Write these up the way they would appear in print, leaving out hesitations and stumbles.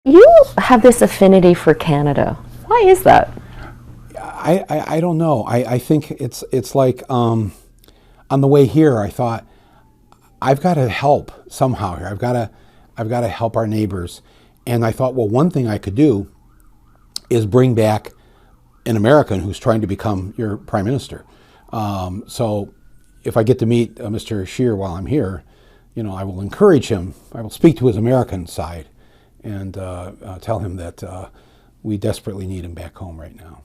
You have this affinity for Canada. Why is that? I don't know. I think it's like on the way here, I thought I've got to help somehow here. I've got to help our neighbors, and I thought, well, one thing I could do is bring back an American who's trying to become your prime minister. So if I get to meet Mr. Scheer while I'm here, I will encourage him. I will speak to his American side and tell him that we desperately need him back home right now.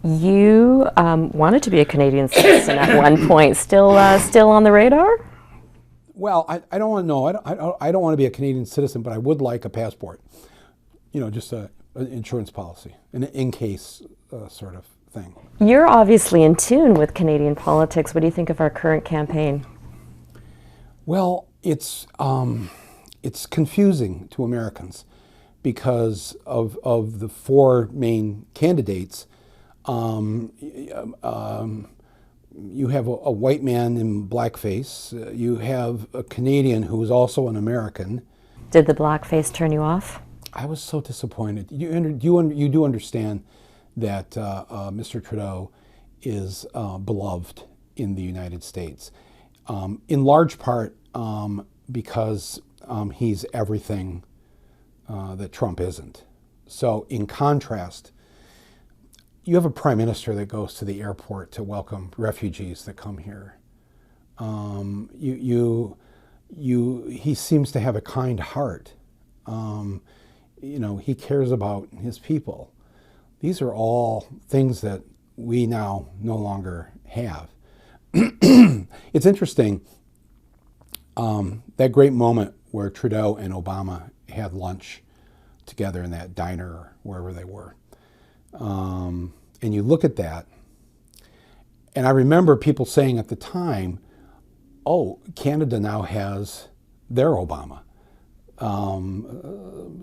You wanted to be a Canadian citizen at one point. Still on the radar? Well, I don't want to know. I don't want to be a Canadian citizen, but I would like a passport. Just an insurance policy, an in-case sort of thing. You're obviously in tune with Canadian politics. What do you think of our current campaign? Well, it's confusing to Americans because of the four main candidates. You have a white man in blackface. You have a Canadian who is also an American. Did the blackface turn you off? I was so disappointed. You do understand that Mr. Trudeau is beloved in the United States, in large part because he's everything that Trump isn't. So in contrast, you have a prime minister that goes to the airport to welcome refugees that come here. He seems to have a kind heart. He cares about his people. These are all things that we now no longer have. It's interesting, that great moment where Trudeau and Obama had lunch together in that diner or wherever they were. And you look at that, and I remember people saying at the time, oh, Canada now has their Obama.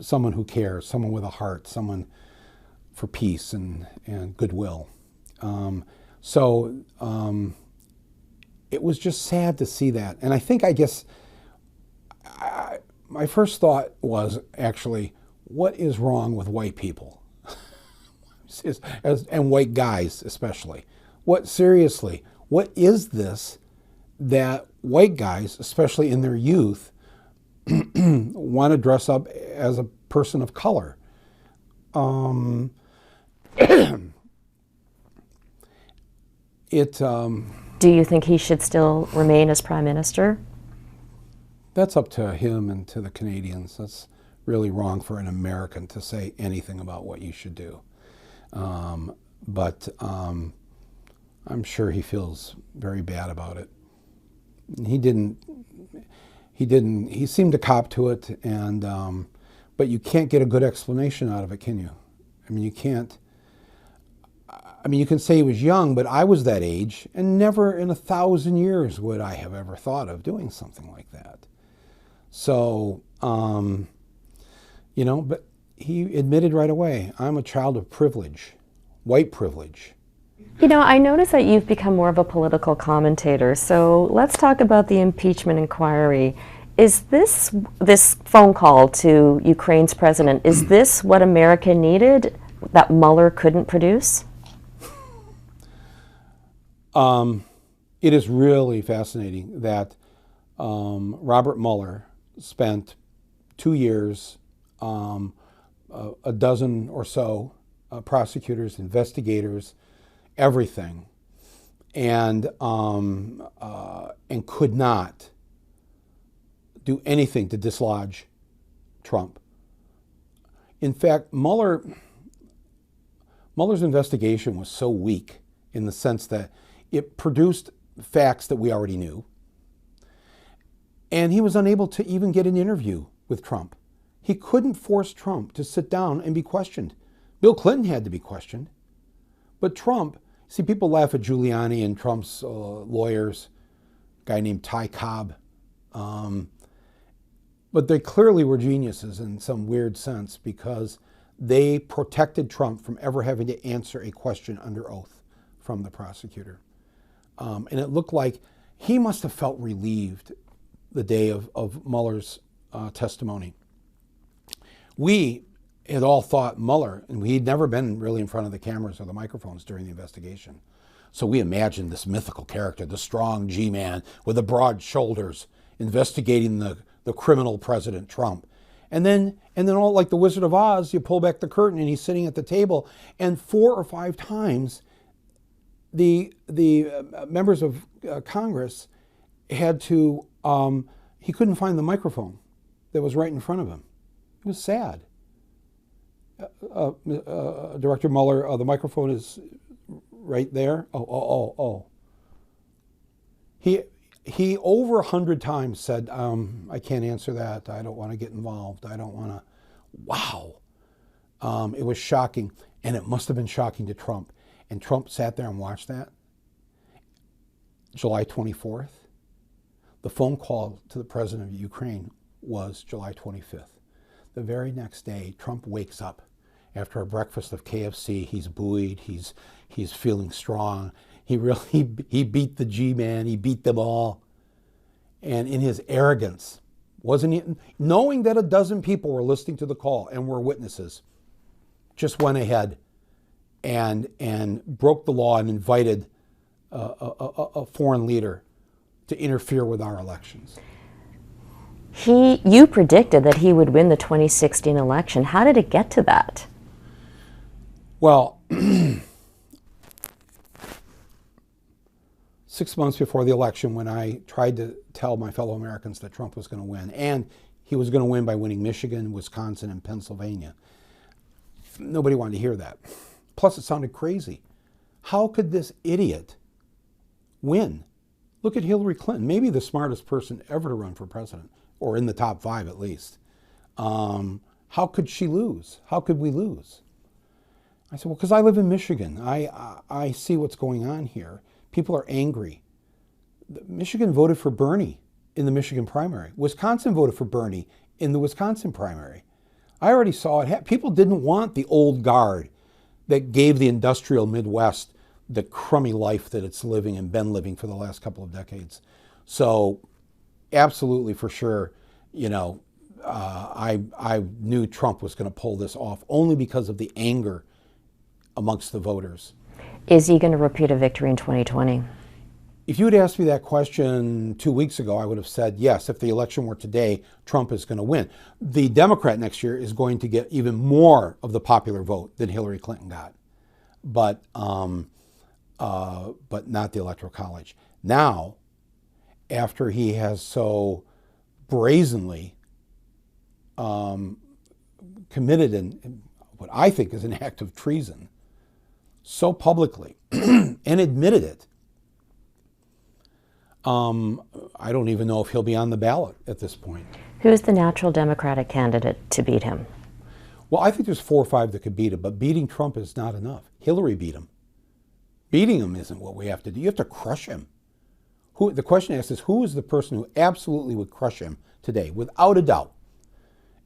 Someone who cares, someone with a heart, someone for peace and goodwill. It was just sad to see that. And I guess my first thought was actually, what is wrong with white people? And white guys especially. What is this that white guys, especially in their youth, want to dress up as a person of color? Do you think he should still remain as prime minister? That's up to him and to the Canadians. That's really wrong for an American to say anything about what you should do. But I'm sure he feels very bad about it. He seemed to cop to it, but you can't get a good explanation out of it, can you? You can't. You can say he was young, but I was that age, and never in 1,000 years would I have ever thought of doing something like that. So, but he admitted right away, I'm a child of privilege, white privilege. I noticed that you've become more of a political commentator, so let's talk about the impeachment inquiry. Is this phone call to Ukraine's president, is this what America needed that Mueller couldn't produce? It is really fascinating that Robert Mueller spent 2 years, a dozen or so prosecutors, investigators, everything, and could not do anything to dislodge Trump. In fact, Mueller's investigation was so weak in the sense that it produced facts that we already knew, and he was unable to even get an interview with Trump. He couldn't force Trump to sit down and be questioned. Bill Clinton had to be questioned. But Trump, see, people laugh at Giuliani and Trump's lawyers, a guy named Ty Cobb. But they clearly were geniuses in some weird sense because they protected Trump from ever having to answer a question under oath from the prosecutor. And it looked like he must have felt relieved the day of Mueller's testimony, We had all thought Mueller, and he'd never been really in front of the cameras or the microphones during the investigation. So we imagined this mythical character, the strong G-man with the broad shoulders, investigating the criminal President Trump. And then all like the Wizard of Oz, you pull back the curtain and he's sitting at the table, and 4 or 5 times the members of Congress had to, he couldn't find the microphone that was right in front of him. It was sad. Director Mueller, the microphone is right there. Oh. He over 100 times said, I can't answer that. I don't want to get involved. I don't want to. Wow. It was shocking. And it must have been shocking to Trump. And Trump sat there and watched that. July 24th. The phone call to the president of Ukraine was July 25th. The very next day, Trump wakes up after a breakfast of KFC. He's buoyed. He's feeling strong. He beat the G-man. He beat them all. And in his arrogance, wasn't he, knowing that a dozen people were listening to the call and were witnesses, just went ahead and broke the law and invited a foreign leader to interfere with our elections. You predicted that he would win the 2016 election. How did it get to that? Well, 6 months before the election, when I tried to tell my fellow Americans that Trump was going to win, and he was going to win by winning Michigan, Wisconsin, and Pennsylvania, nobody wanted to hear that. Plus, it sounded crazy. How could this idiot win? Look at Hillary Clinton, maybe the smartest person ever to run for president, or in the top 5 at least. How could she lose? How could we lose? I said, well, because I live in Michigan. I see what's going on here. People are angry. Michigan voted for Bernie in the Michigan primary. Wisconsin voted for Bernie in the Wisconsin primary. I already saw it. People didn't want the old guard that gave the industrial Midwest the crummy life that it's living and been living for the last couple of decades. So absolutely, for sure, I knew Trump was going to pull this off only because of the anger amongst the voters. Is he going to repeat a victory in 2020? If you had asked me that question 2 weeks ago, I would have said yes. If the election were today, Trump is going to win. The Democrat next year is going to get even more of the popular vote than Hillary Clinton got, but not the Electoral College. Now, after he has so brazenly committed what I think is an act of treason, so publicly, and admitted it, I don't even know if he'll be on the ballot at this point. Who's the natural Democratic candidate to beat him? Well, I think there's 4 or 5 that could beat him, but beating Trump is not enough. Hillary beat him. Beating him isn't what we have to do. You have to crush him. The question asked is, who is the person who absolutely would crush him today, without a doubt?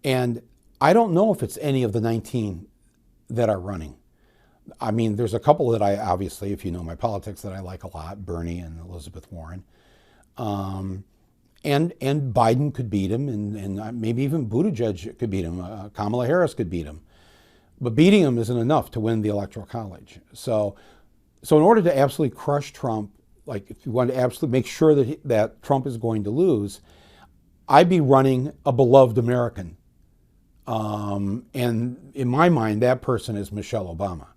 And I don't know if it's any of the 19 that are running. I mean, there's a couple that I, obviously, if you know my politics, that I like a lot, Bernie and Elizabeth Warren. And Biden could beat him, and maybe even Buttigieg could beat him. Kamala Harris could beat him. But beating him isn't enough to win the Electoral College. So in order to absolutely crush Trump, like if you want to absolutely make sure that Trump is going to lose, I'd be running a beloved American. And in my mind, that person is Michelle Obama.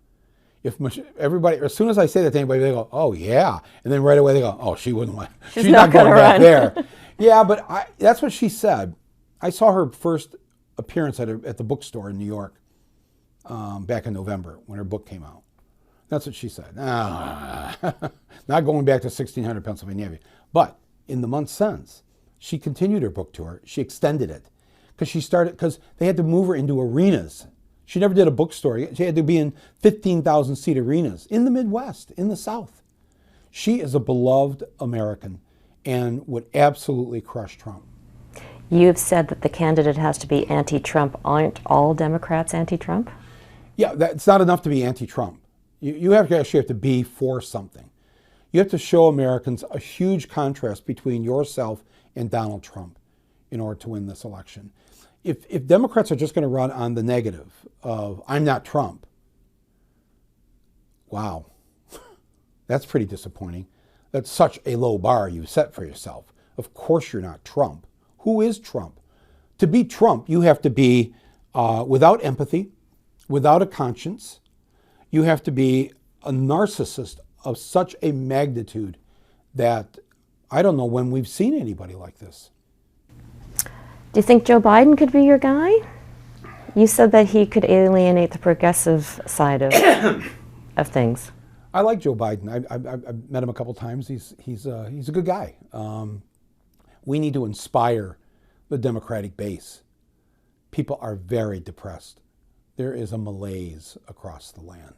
If everybody, as soon as I say that to anybody, they go, "Oh yeah," and then right away they go, "Oh, she wouldn't win. She's not going back there." Yeah, but that's what she said. I saw her first appearance at the bookstore in New York back in November when her book came out. That's what she said. Not going back to 1600 Pennsylvania Avenue. But in the months since, she continued her book tour. She extended it because they had to move her into arenas. She never did a bookstore. She had to be in 15,000 seat arenas in the Midwest, in the South. She is a beloved American and would absolutely crush Trump. You've said that the candidate has to be anti-Trump. Aren't all Democrats anti-Trump? Yeah, it's not enough to be anti-Trump. You actually have to be for something. You have to show Americans a huge contrast between yourself and Donald Trump in order to win this election. if Democrats are just going to run on the negative of I'm not Trump, wow, that's pretty disappointing. That's such a low bar you've set for yourself. Of course you're not Trump. Who is Trump? To be Trump, you have to be without empathy, without a conscience. You have to be a narcissist of such a magnitude that I don't know when we've seen anybody like this. Do you think Joe Biden could be your guy? You said that he could alienate the progressive side of things. I like Joe Biden. I've met him a couple times. He's a good guy. We need to inspire the Democratic base. People are very depressed. There is a malaise across the land.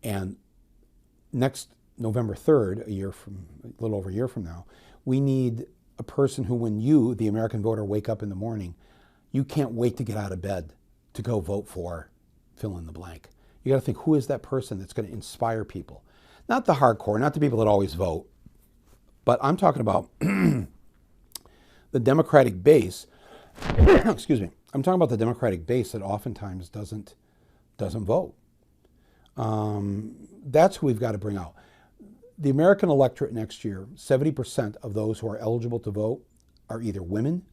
And next November 3rd, a little over a year from now, we need a person who, when you, the American voter, wake up in the morning, you can't wait to get out of bed to go vote for fill in the blank. You got to think, who is that person that's going to inspire people? Not the hardcore, not the people that always vote, but I'm talking about the Democratic base. Excuse me. I'm talking about the Democratic base that oftentimes doesn't vote. That's who we've got to bring out. The American electorate next year, 70% of those who are eligible to vote are either women,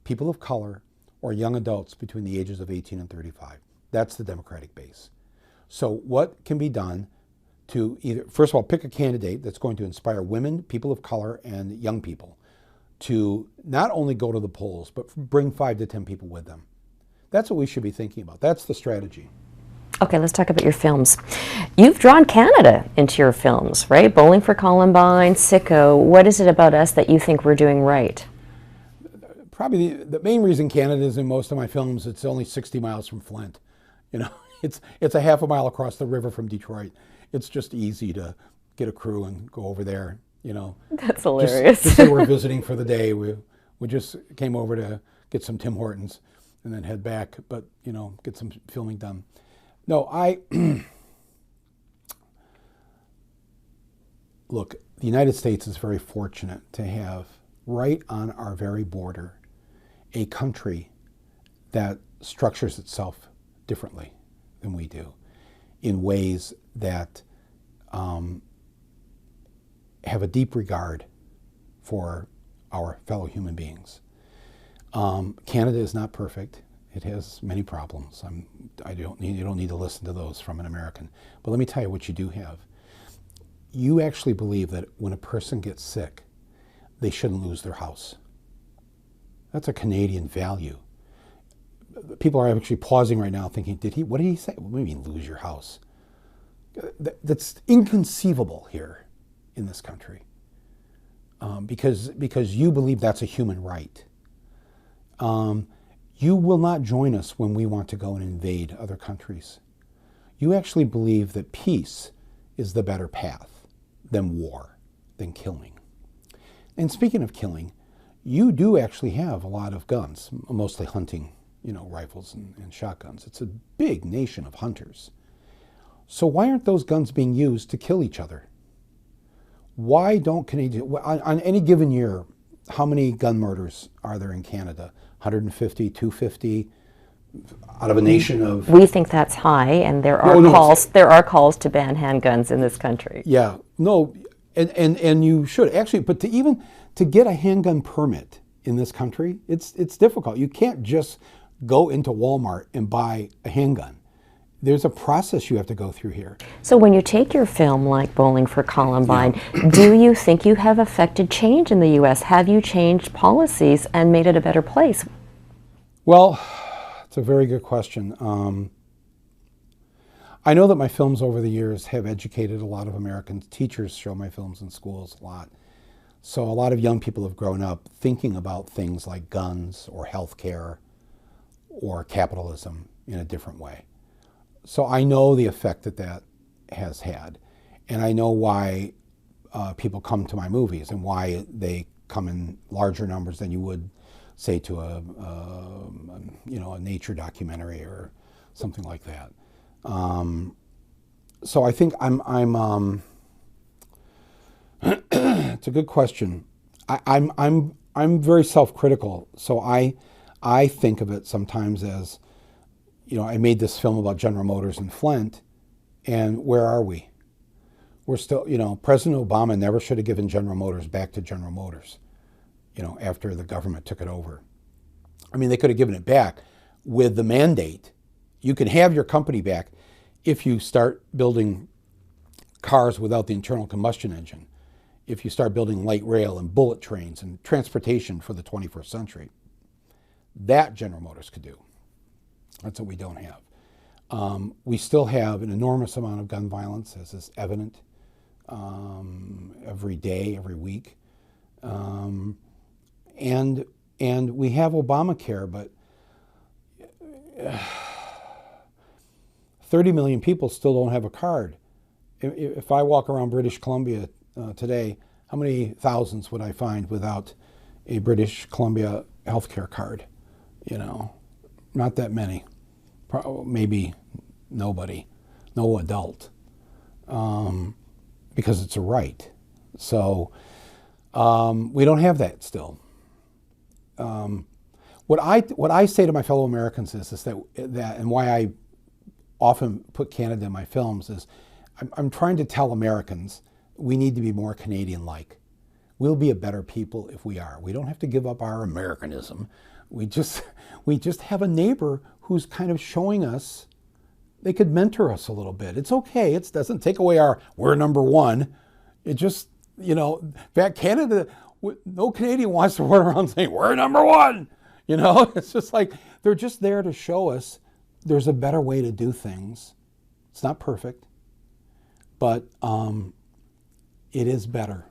people of color, or young adults between the ages of 18 and 35. That's the Democratic base. So what can be done to either, first of all, pick a candidate that's going to inspire women, people of color, and young people to not only go to the polls, but bring 5 to 10 people with them. That's what we should be thinking about. That's the strategy. Okay, let's talk about your films. You've drawn Canada into your films, right? Bowling for Columbine, Sicko. What is it about us that you think we're doing right? Probably the main reason Canada is in most of my films, it's only 60 miles from Flint. You know, it's a half a mile across the river from Detroit. It's just easy to get a crew and go over there, you know. That's hilarious. Just say we're visiting for the day. We just came over to get some Tim Hortons and then head back, but, you know, get some filming done. No, look, the United States is very fortunate to have right on our very border a country that structures itself differently than we do in ways that have a deep regard for our fellow human beings. Canada is not perfect. It has many problems. You don't need to listen to those from an American. But let me tell you what you do have. You actually believe that when a person gets sick, they shouldn't lose their house. That's a Canadian value. People are actually pausing right now thinking, what did he say? What do you mean lose your house? That's inconceivable here in this country. Because you believe that's a human right. You will not join us when we want to go and invade other countries. You actually believe that peace is the better path than war, than killing. And speaking of killing, you do actually have a lot of guns, mostly hunting, you know, rifles and shotguns. It's a big nation of hunters. So why aren't those guns being used to kill each other? Why don't Canadians, on any given year, how many gun murders are there in Canada? 150, 250 out of a nation of... We think that's high, and there are calls to ban handguns in this country. Yeah, no, and you should actually, but to get a handgun permit in this country, it's difficult. You can't just go into Walmart and buy a handgun. There's a process you have to go through here. So when you take your film like Bowling for Columbine, do you think you have affected change in the U.S.? Have you changed policies and made it a better place? Well, it's a very good question. I know that my films over the years have educated a lot of Americans. Teachers show my films in schools a lot. So a lot of young people have grown up thinking about things like guns or healthcare or capitalism in a different way. So I know the effect that has had, and I know why people come to my movies and why they come in larger numbers than you would, say, to a nature documentary or something like that. So I think I'm it's a good question. I'm very self-critical, so I think of it sometimes as, I made this film about General Motors in Flint, and where are we? We're still, President Obama never should have given General Motors back to General Motors, after the government took it over. I mean, they could have given it back with the mandate. You can have your company back if you start building cars without the internal combustion engine, if you start building light rail and bullet trains and transportation for the 21st century. That General Motors could do. That's what we don't have. We still have an enormous amount of gun violence, as is evident every day, every week. And we have Obamacare, but 30 million people still don't have a card. If I walk around British Columbia today, how many thousands would I find without a British Columbia healthcare card? Not that many. Maybe nobody, no adult, because it's a right. So we don't have that still. What I say to my fellow Americans is that and why I often put Canada in my films is I'm trying to tell Americans we need to be more Canadian-like. We'll be a better people if we are. We don't have to give up our Americanism. We just have a neighbor who's kind of showing us they could mentor us a little bit. It's okay. It doesn't take away we're number one. It just, in fact, Canada, no Canadian wants to run around saying, we're number one. It's just like they're just there to show us there's a better way to do things. It's not perfect, but it is better.